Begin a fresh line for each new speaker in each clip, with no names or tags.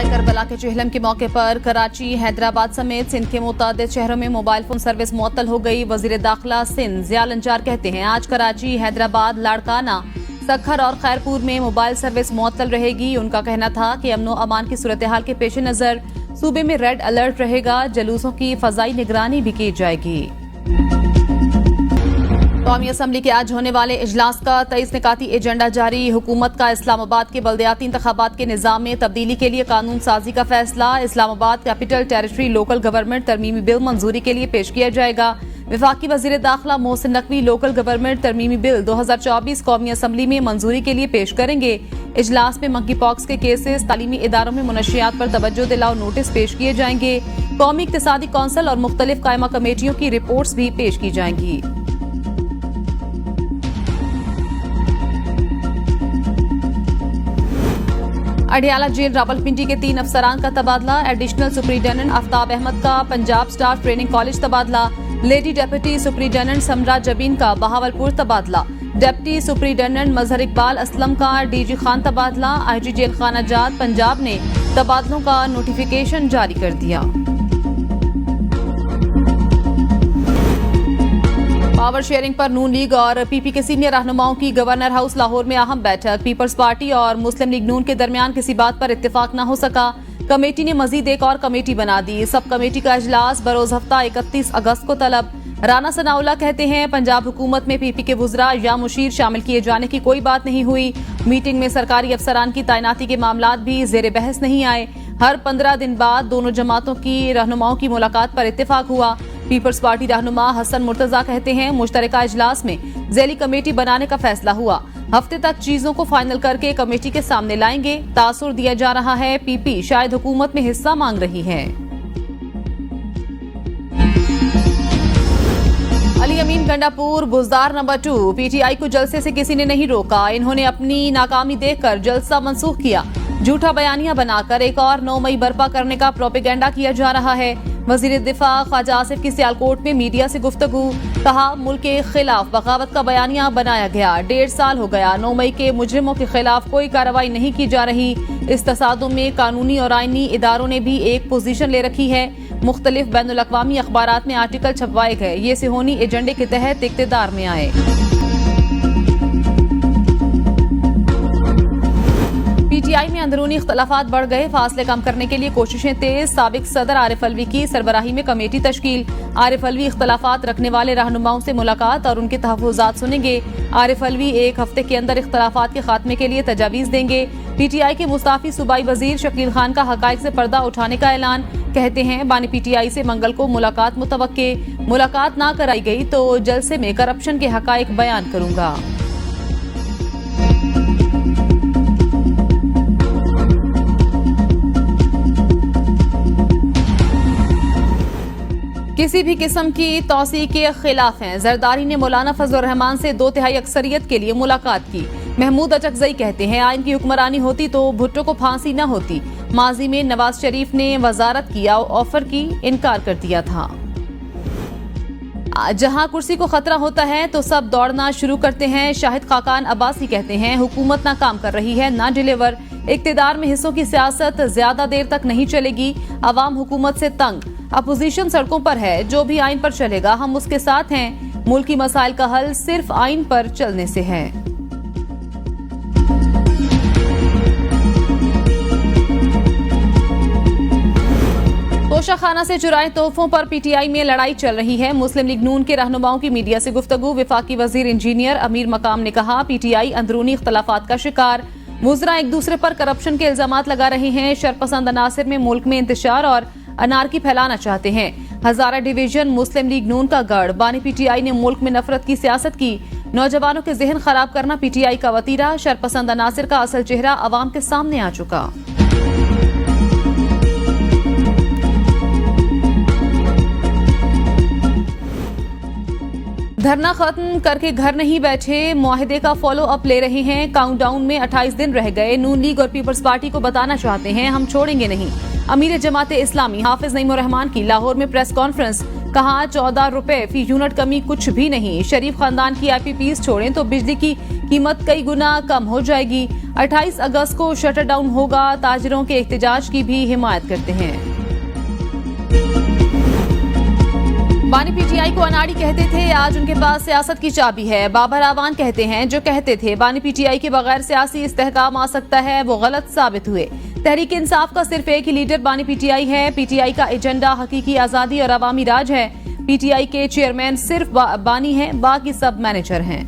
आज़ाए Karbala के चहलम के मौके पर कराची, हैदराबाद समेत सिंध के मुतादिद शहरों में मोबाइल फोन सर्विस मुअत्तल हो गई। वजीर दाखिला सिंध ज़ियाल अंजार कहते हैं आज कराची, हैदराबाद, लाड़काना, सक्खर और खैरपुर में मोबाइल सर्विस मुअत्तल रहेगी। उनका कहना था कि अमनो अमान की सूरत हाल के पेश नज़र सूबे में रेड अलर्ट रहेगा। जुलूसों की फजाई निगरानी भी की जाएगी। कौमी असम्बली के आज होने वाले इजलास का 23 निकाती एजेंडा जारी। हुकूमत का इस्लामाबाद के बल्दियाती इंतखाबात के निज़ाम में तब्दीली के लिए कानून साजी का फैसला। Islamabad capital territory local government तरमीमी बिल मंजूरी के लिए पेश किया जाएगा। वफाकी वजीर दाखिला मोहसिन नकवी लोकल गवर्नमेंट तरमीमी बिल 2024 कौमी असम्बली में मंजूरी के लिए पेश करेंगे। इजलास में मंकी पॉक्स के केसेस, तालीमी इदारों में मुनशियात पर तवज्जो दिलाओ नोटिस पेश किए जाएंगे। कौमी इक्तिसादी कौंसिल और मुख्तलिफ कायमा कमेटियों की रिपोर्ट्स भी पेश की जाएंगी। अडियाला जेल रावलपिंडी के 3 अफसरान का तबादला। एडिशनल सुपरिटेंडेंट आफ्ताब अहमद का पंजाब स्टाफ ट्रेनिंग कॉलेज तबादला। लेडी डेप्यूटी सुपरिटेंडेंट समरा जबीन का बहावलपुर तबादला। डेप्टी सुपरिटेंडेंट मजहर इकबाल असलम का डीजी खान तबादला। आईजी जेल खाना जात पंजाब ने तबादलों का नोटिफिकेशन जारी कर दिया। पावर शेयरिंग पर नून लीग और पीपी के सीनियर रहनुमाओं की गवर्नर हाउस लाहौर में अहम बैठक। पीपल्स पार्टी और मुस्लिम लीग नून के दरमियान किसी बात पर इत्तेफाक न हो सका। कमेटी ने मजीद एक और कमेटी बना दी। सब कमेटी का इजलास बरोज हफ्ता 31 अगस्त को तलब। राना सनाउल्लाह कहते हैं पंजाब हुकूमत में पीपी के वुज़रा या मुशीर शामिल किए जाने की कोई बात नहीं हुई। मीटिंग में सरकारी अफसरान की तैनाती के मामलात भी जेर बहस नहीं आए। हर 15 दिन बाद दोनों जमातों की रहनुमाओं की मुलाकात पर इत्तेफाक हुआ। पीपल्स पार्टी रहनुमा हसन मुर्तजा कहते हैं मुश्तरका इजलास में ज़ैली कमेटी बनाने का फैसला हुआ। हफ्ते तक चीजों को फाइनल करके कमेटी के सामने लाएंगे। तासुर दिया जा रहा है पीपी शायद हुकूमत में हिस्सा मांग रही है। अली अमीन गंडापुर बुज़दार नंबर 2 पीटीआई को जलसे से किसी ने नहीं रोका। इन्होंने अपनी नाकामी देखकर जलसा मनसूख किया। झूठा बयानिया बनाकर एक और 9 मई बर्पा करने का प्रोपेगेंडा किया जा रहा है। वजीर दिफा ख्वाजा आसिफ की सियालकोट में मीडिया से गुफ्तगू। कहा मुल्क के खिलाफ बगावत का बयानिया बनाया गया। 1.5 साल हो गया 9 मई के मुजरिमों के खिलाफ कोई कार्रवाई नहीं की जा रही। इस तसादुम में कानूनी और आईनी इदारों ने भी एक पोजीशन ले रखी है। मुख्तलिफ बैनुल अक़वामी अखबारात में आर्टिकल छपवाए गए। ये सिहोनी एजेंडे के तहत इक़्तिदार में आए। पीटीआई में अंदरूनी इख्तलाफात बढ़ गए। फासले कम करने के लिए कोशिशें तेज। साबिक सदर आरिफ अलवी की सरबराही में कमेटी तश्कील। आरिफ अलवी इख्तलाफात रखने वाले रहनुमाओं से मुलाकात और उनके तहफ़्फ़ुज़ात सुनेंगे। आरिफ अलवी 1 हफ्ते के अंदर इख्तलाफात के खात्मे के लिए तजावीज़ देंगे। पीटीआई के मुस्ताफी सूबाई वजीर शकील खान का हक़ाइक़ से पर्दा उठाने का ऐलान। कहते हैं बानी पीटीआई से मंगल को मुलाकात मुतवक्के। मुलाकात ना कराई गई तो जलसे में करप्शन के हक़ाइक़ बयान करूंगा। किसी भी किस्म की तौसी के खिलाफ हैं। जरदारी ने मौलाना फजलुर रहमान से 2/3 अक्सरियत के लिए मुलाकात की। महमूद अचकजई कहते हैं आइन की हुक्मरानी होती तो भुट्टो को फांसी न होती। माजी में नवाज शरीफ ने वजारत किया ऑफर की इनकार कर दिया था। जहां कुर्सी को खतरा होता है तो सब दौड़ना शुरू करते हैं। शाहिद खाकान अब्बासी कहते हैं हुकूमत ना काम कर रही है ना डिलीवर। इक्तिदार में हिस्सों की सियासत ज्यादा देर तक नहीं चलेगी। अवाम हुकूमत से तंग। अपोजिशन सड़कों पर है। जो भी आइन पर चलेगा हम उसके साथ हैं। मुल्की मसाइल का हल सिर्फ आइन पर चलने से है। तोशाखाना से चुराए तोहफों पर पीटीआई में लड़ाई चल रही है। मुस्लिम लीग नून के रहनुमाओं की मीडिया से गुफ्तगू। वफाकी वजीर इंजीनियर अमीर मकाम ने कहा पीटीआई अंदरूनी इख्तलाफात का शिकार। मुजरा एक दूसरे पर करप्शन के इल्जामात लगा रहे हैं। शरपसंद अनासिर में मुल्क में इंतशार और अनारकी फैलाना चाहते हैं। हजारा डिवीजन मुस्लिम लीग नून का गढ़। बानी पीटीआई ने मुल्क में नफरत की सियासत की। नौजवानों के जहन खराब करना पीटीआई का वतीरा। शरपसंद अनासिर का असल चेहरा अवाम के सामने आ चुका। धरना खत्म करके घर नहीं बैठे। मुआहिदे का फॉलो अप ले रहे हैं। काउंटडाउन में 28 दिन रह गए। नून लीग और पीपल्स पार्टी को बताना चाहते हैं हम छोड़ेंगे नहीं। अमीर जमात इस्लामी हाफिज नईमुर रहमान की लाहौर में प्रेस कॉन्फ्रेंस। कहा 14 रुपए फी यूनिट कमी कुछ भी नहीं। शरीफ खानदान की IPPs छोड़ें तो बिजली की कीमत कई गुना कम हो जाएगी। 28 अगस्त को शटर डाउन होगा। ताजिरों के एहतजाज की भी हिमायत करते हैं। बानी PTI को अनाड़ी कहते थे, आज उनके पास सियासत की चाबी है। बाबर आवान कहते हैं, जो कहते थे बानी PTI के बगैर सियासी इस्तेहकाम आ सकता है, वो गलत साबित हुए। तहरीक इंसाफ का सिर्फ एक ही लीडर बानी PTI है। PTI का एजेंडा हकीकी आजादी और अवामी राज है। PTI के चेयरमैन सिर्फ बानी हैं, बाकी सब मैनेजर हैं।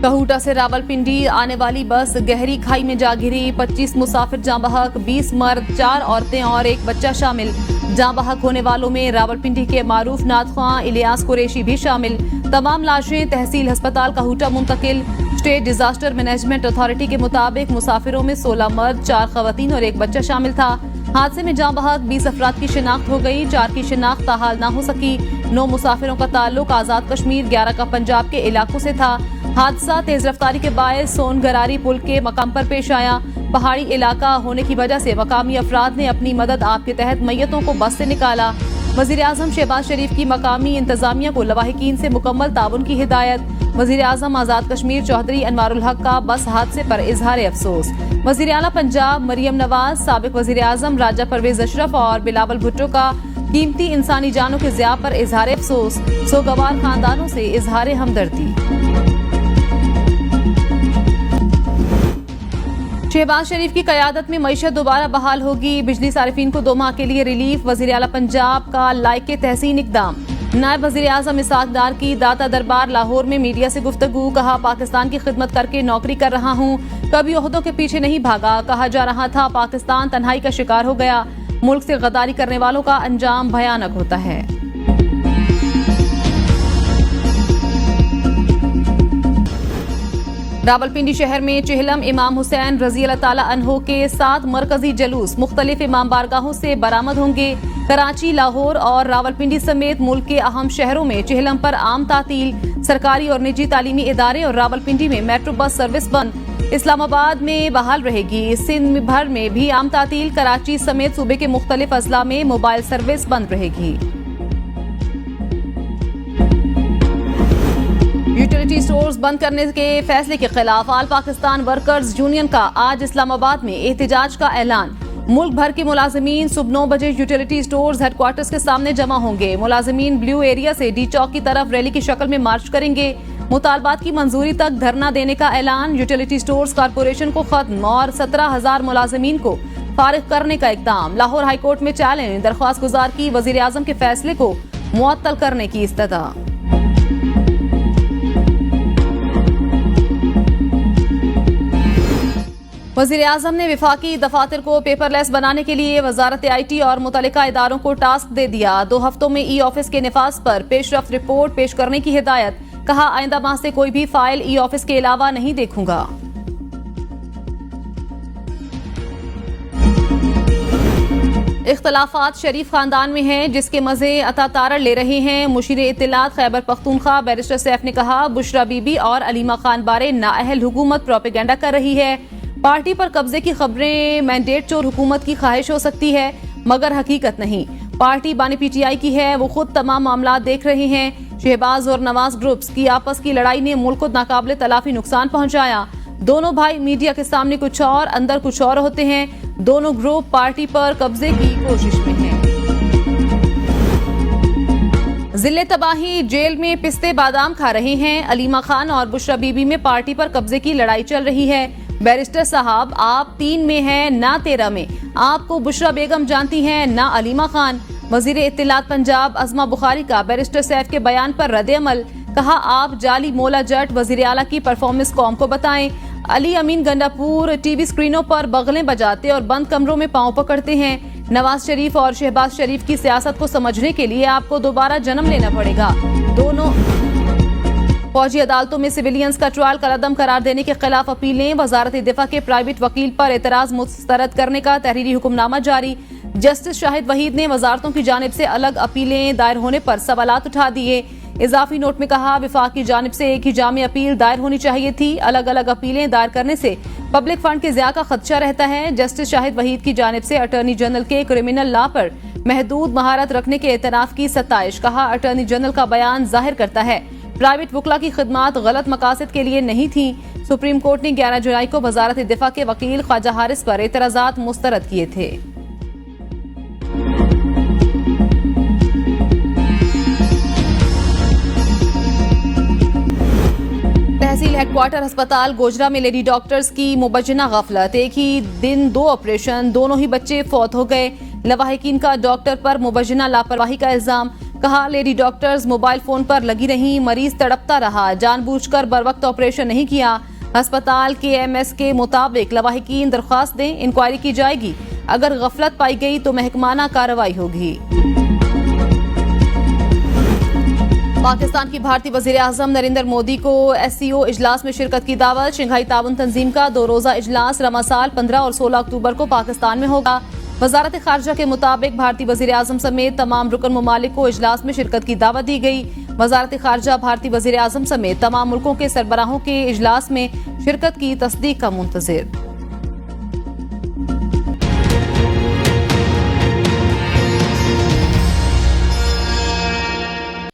कहूटा से रावलपिंडी आने वाली बस गहरी खाई में जा गिरी। 25 मुसाफिर जाँ बहक, 20 मर्द, 4 औरतें और एक बच्चा शामिल। जाँ बहक होने वालों में रावलपिंडी के मारूफ नाथख्वां इलियास कुरैशी भी शामिल। तमाम लाशें तहसील अस्पताल कहूटा मुंतकिल। स्टेट डिजास्टर मैनेजमेंट अथॉरिटी के मुताबिक मुसाफिरों में 16 मर्द, 4 खवातीन और एक बच्चा शामिल था। हादसे में जाँ बहक 20 अफराद की शिनाख्त हो गई। 4 की शिनाख्त ताहाल न हो सकी। 9 मुसाफिरों का ताल्लुक आजाद कश्मीर 11 का पंजाब के इलाकों से था। हादसा तेज रफ्तारी के बायस सोन गरारी पुल के मकाम पर पेश आया। पहाड़ी इलाका होने की वजह से मकामी अफराद ने अपनी मदद आप के तहत मैयतों को बस से निकाला। वजीर आजम शहबाज शरीफ की मकामी इंतजामिया को लवाहिकीन से मुकम्मल ताउन की हिदायत। वजीर आजम आजाद कश्मीर चौधरी अनवारुल हक का बस हादसे पर इजहार अफसोस। वजीर आला पंजाब मरियम नवाज, साबिक वजीर आजम राजा परवेज अशरफ और बिलावल भुट्टो का कीमती इंसानी जानों के ज़िया पर इजहार अफसोस। सोगवार खानदानों से इजहार हमदर्दी। शहबाज शरीफ की कयादत में मईशत दोबारा बहाल होगी। बिजली सारिफीन को 2 माह के लिए रिलीफ। वजीर आला पंजाब का लायके तहसीन इकदाम। नायब वजीर आजम इसहाक डार की दाता दरबार लाहौर में मीडिया से गुफ्तगू। कहा, पाकिस्तान की खिदमत करके नौकरी कर रहा हूँ, कभी ओहदों के पीछे नहीं भागा। कहा जा रहा था पाकिस्तान तन्हाई का शिकार हो गया। मुल्क से गद्दारी करने वालों का अंजाम भयानक होता है। रावलपिंडी शहर में चिहलम इमाम हुसैन रजी अल्लाह ताला अन्हो के 7 मरकजी जलूस मुख्तलिफ इमाम बारगाहों से बरामद होंगे। कराची, लाहौर और रावलपिंडी समेत मुल्क के अहम शहरों में चिहलम पर आम तातील। सरकारी और निजी तालीमी इदारे और रावलपिंडी में मेट्रो बस सर्विस बंद। इस्लामाबाद में बहाल रहेगी। सिंध भर में भी आम तातील। कराची समेत सूबे के मुख्तलिफ अजला में मोबाइल सर्विस बंद रहेगी। यूटिलिटी स्टोर्स बंद करने के फैसले के खिलाफ ऑल पाकिस्तान वर्कर्स यूनियन का आज इस्लामाबाद में एहतजाज का ऐलान। मुल्क भर के मुलाजिमीन सुबह 9 बजे यूटिलिटी स्टोर्स हेडक्वार्टर्स के सामने जमा होंगे। मुलाजिमीन ब्लू एरिया से डी चौक की तरफ रैली की शक्ल में मार्च करेंगे। मुतालबात की मंजूरी तक धरना देने का ऐलान। यूटिलिटी स्टोर्स कारपोरेशन को खत्म और 17,000 मुलाजिमीन को फारिग करने का इक़दाम। लाहौर हाईकोर्ट में चैलेंज। दरख्वास्त गुजार की वजीर आजम के फैसले को मुअत्तल करने की इस्तदा। वज़ीर आज़म ने विफाकी दफातर को पेपरलेस बनाने के लिए वजारत IT और मुतल्लिका इदारों को टास्क दे दिया। 2 हफ्तों में E-ऑफिस के निफाज पर पेशरफ्त रिपोर्ट पेश करने की हिदायत। कहा, आइंदा माह से कोई भी फाइल E-ऑफिस के अलावा नहीं देखूंगा। इख्तलाफात शरीफ खानदान में हैं, जिसके मजे अता तारड़ ले रहे हैं। मुशीर इत्तिलात खैबर पख्तूनख्वा बैरिस्टर सैफ ने कहा, बुशरा बीबी और अलीमा खान बारे नाअहल हुकूमत प्रोपेगेंडा कर रही है। पार्टी पर कब्जे की खबरें मैंडेट चोर हुकूमत की ख्वाहिश हो सकती है, मगर हकीकत नहीं। पार्टी बानी PTI की है, वो खुद तमाम मामला देख रहे हैं। शहबाज और नवाज ग्रुप्स की आपस की लड़ाई ने मुल्क को नाकाबिले तलाफी नुकसान पहुंचाया। दोनों भाई मीडिया के सामने कुछ और अंदर कुछ और होते हैं। दोनों ग्रुप पार्टी पर कब्जे की कोशिश में हैं। जिले तबाही जेल में पिस्ते बादाम खा रहे हैं। अलीमा खान और बुशरा बीबी में पार्टी पर कब्जे की लड़ाई चल रही है। बैरिस्टर साहब, आप 3 में हैं ना 13 में। आपको बुशरा बेगम जानती हैं ना अलीमा खान। वजीर इत्तिलात पंजाब अज़मा बुखारी का बैरिस्टर सैफ के बयान पर रद्द-ए-अमल। कहा, आप जाली मोला जट वजीर आला की परफॉर्मेंस कौम को बताएं। अली अमीन गंडापुर टीवी स्क्रीनों पर बगलें बजाते और बंद कमरों में पांव पकड़ते हैं। नवाज शरीफ और शहबाज शरीफ की सियासत को समझने के लिए आपको दोबारा जन्म लेना पड़ेगा। दोनों फौजी अदालतों में सिविलियंस का ट्रायल कलअदम करार देने के खिलाफ अपीलें। वजारत दिफा के प्राइवेट वकील पर एतराज मुस्तरद करने का तहरीरी हुक्मनामा जारी। जस्टिस शाहिद वहीद ने वजारतों की जानिब से अलग अपीलें दायर होने पर सवालात उठा दिए। इजाफी नोट में कहा, विफाक की जानिब से एक ही जामी अपील दायर होनी चाहिए थी। अलग अलग अपीलें दायर करने से पब्लिक फंड के ज़िया का खदशा रहता है। जस्टिस शाहिद वहीद की जानिब से अटॉर्नी जनरल के क्रिमिनल लॉ पर महदूद महारत रखने के एतराफ की सताइश। कहा, अटॉर्नी जनरल का बयान जाहिर करता है प्राइवेट वकला की खिदमात गलत मकासद के लिए नहीं थी। सुप्रीम कोर्ट ने 11 जुलाई को वजारत दिफा के वकील ख्वाजा हारिस पर एतराजात मुस्तरद किए थे। तहसील हेडक्वार्टर अस्पताल गोजरा में लेडी डॉक्टर्स की मुबज्जना गफलत। एक ही दिन 2 ऑपरेशन, दोनों ही बच्चे फौत हो गए। लवाहिकीन का डॉक्टर पर मुबज्जना लापरवाही का इल्जाम। कहा, लेडी डॉक्टर्स मोबाइल फोन पर लगी रहीं, मरीज तड़पता रहा, जानबूझकर बरवक्त ऑपरेशन नहीं किया। अस्पताल के एमएस के मुताबिक लवाहिकीन दरख्वास्त दें, इंक्वायरी की जाएगी। अगर गफलत पाई गई तो महकमाना कार्रवाई होगी। पाकिस्तान की भारतीय वजीर आजम नरेंद्र मोदी को SCO इजलास में शिरकत की दावत। शंघाई ताउन तंजीम का 2 रोजा इजलास रमासाल 15 और 16 अक्टूबर को पाकिस्तान में होगा। वजारत खारजा के मुताबिक भारतीय वजीर आजम समेत तमाम रुकन ममालिक को इजलास में शिरकत की दावत दी गई। वजारत खारजा भारतीय वजीर आजम समेत तमाम मुल्कों के सरबराहों के इजलास में शिरकत की तस्दीक का मुंतजिर।